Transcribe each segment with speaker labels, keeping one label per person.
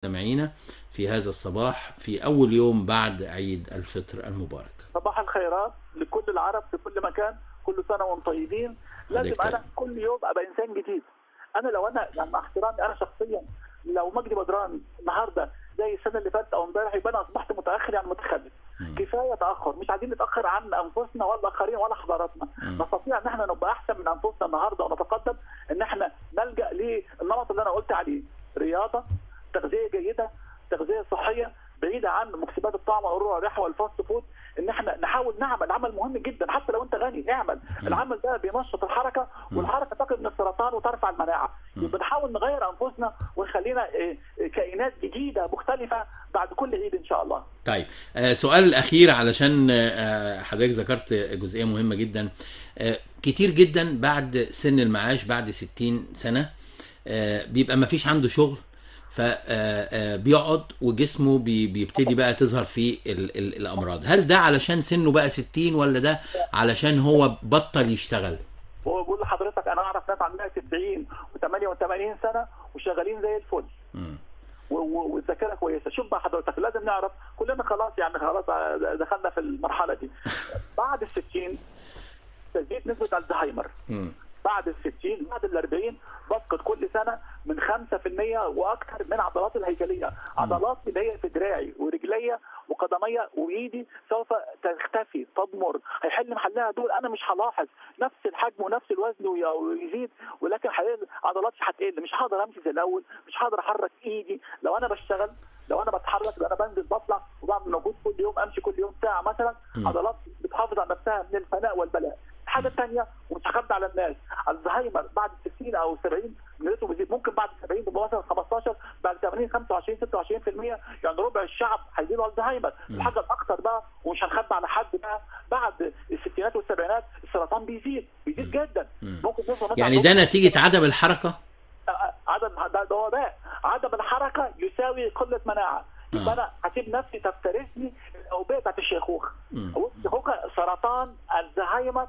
Speaker 1: سامعينا في هذا الصباح في أول يوم بعد عيد الفطر المبارك.
Speaker 2: صباح الخيرات لكل العرب في كل مكان، كل سنة وانتم طيبين. لازم أنا كل يوم أبقى إنسان جديد. لو أنا يعني مع احترامي أنا شخصيا، لو مجدي بدران النهارده زي السنة اللي فاتت أو امبارح يبقى أنا أصبحت متأخر، يعني متخلف. كفاية تأخر، مش عايزين نتأخر عن أنفسنا ولا الآخرين ولا حضاراتنا. نستطيع إن احنا نبقى أحسن من أنفسنا النهارده ونتقدم، إن احنا نلجأ للنمط اللي أنا قلت عليه: رياضة، تغذية جيدة، تغذية صحية بعيدة عن مكسبات الطعم والريحة والفاست فود. ان احنا نحاول نعمل عمل مهم جدا، حتى لو انت غني اعمل العمل ده، بينشط الحركة، والحركة تقي من السرطان وترفع المناعة. يبقى نحاول نغير انفسنا ونخلينا كائنات جديدة مختلفة بعد كل عيد ان شاء الله.
Speaker 1: طيب، سؤال الاخير علشان حضرتك ذكرت جزئية مهمة جدا. كتير جدا بعد سن المعاش بعد 60 سنة بيبقى ما فيش عنده شغل، فبيقعد وجسمه بيبتدي بقى تظهر فيه الامراض. هل ده علشان سنه بقى 60 ولا ده علشان هو بطل يشتغل؟
Speaker 2: بقول لحضرتك انا اعرف ناس عندها 70 و88 سنه وشغالين زي الفل والذاكره كويسه. شوف بقى حضرتك، لازم نعرف كلنا خلاص، يعني خلاص دخلنا في المرحله دي. بعد ال60 تزيد نسبه الزهايمر. بعد ال60 بعد ال40 بفقد كل سنه من 5% واكثر من عضلات الهيكليه. عضلات اللي هي في دراعي ورجلي وقدمي وايدي سوف تختفي، تضمر، هيحل محلها دول. انا مش هلاحظ نفس الحجم ونفس الوزن ويزيد، ولكن عضلاتي هتقل. مش هقدر امشي زي الاول، مش هقدر احرك ايدي. لو انا بشتغل، لو انا بتحرك، لو انا بنزل بطلع وبعمل مجهود كل يوم، امشي كل يوم ساعه مثلا، عضلات بتحافظ على نفسها من الفناء والبلاء. الحاجه الثانيه، ومش هخبي على الناس، الزهايمر بعد 60 او 70 نسبته بتزيد. ممكن بعد 70 تبقى مثلا 15، بعد 80 25 26%، يعني ربع الشعب هيجي له الزهايمر. الحاجه الاكثر بقى، ومش هنخبي على حد بقى، بعد الستينات والسبعينات السرطان بيزيد جدا. ممكن
Speaker 1: يعني ده نتيجه عدم الحركه.
Speaker 2: ده وباء. عدم الحركه يساوي قله مناعه. يبقى انا هسيب نفسي تفترسني الاوبئه بتاعت الشيخوخه. الشيخوخه، سرطان، الزهايمر،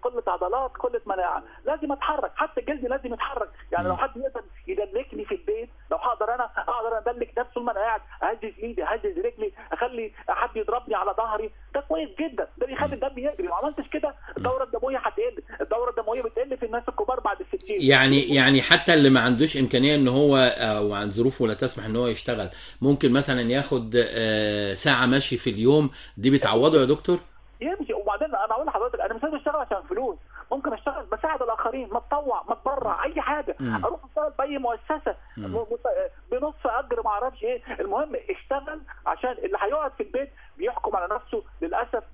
Speaker 2: قله عضلات، قله مناعه. لازم اتحرك، حتى جلدي لازم يتحرك. يعني لو حد يقدر يدلكني في البيت، لو اقدر ادلك نفسي طول ما انا قاعد، اهزز ايدي، اهزز رجلي، اخلي حد يضربني على ظهري، ده كويس جدا. ده بيخلي الدم يجري. لو عملتش كده الدوره الدمويه هتقل. الدوره الدمويه بتقل في الناس الكبار بعد ال60.
Speaker 1: يعني حتى اللي ما عندوش امكانيه ان هو او عن ظروفه لا تسمح ان هو يشتغل، ممكن مثلا ياخد ساعه مشي في اليوم، دي بتعوضه يا دكتور؟
Speaker 2: يمشي. وبعدين انا اقول لحضرتك، انا مش لازم اشتغل عشان فلوس. ممكن اشتغل بساعد الاخرين، ما اتطوع، ما اتبرع، اي حاجه. اروح اشتغل في اي مؤسسه بنصف اجر، ما اعرفش ايه. المهم اشتغل، عشان اللي هيقعد في البيت بيحكم على نفسه للاسف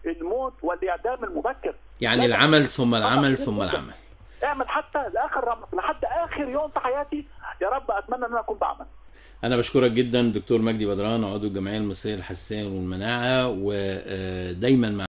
Speaker 2: بالموت والاعدام المبكر.
Speaker 1: يعني العمل ثم العمل ثم العمل.
Speaker 2: اعمل حتى لاخر رمق، لحد اخر يوم في حياتي. يا رب اتمنى ان انا اكون بعمل.
Speaker 1: أنا بشكرك جدا دكتور مجدي بدران، عضو الجمعية المصرية للحساسية والمناعة، ودايما مع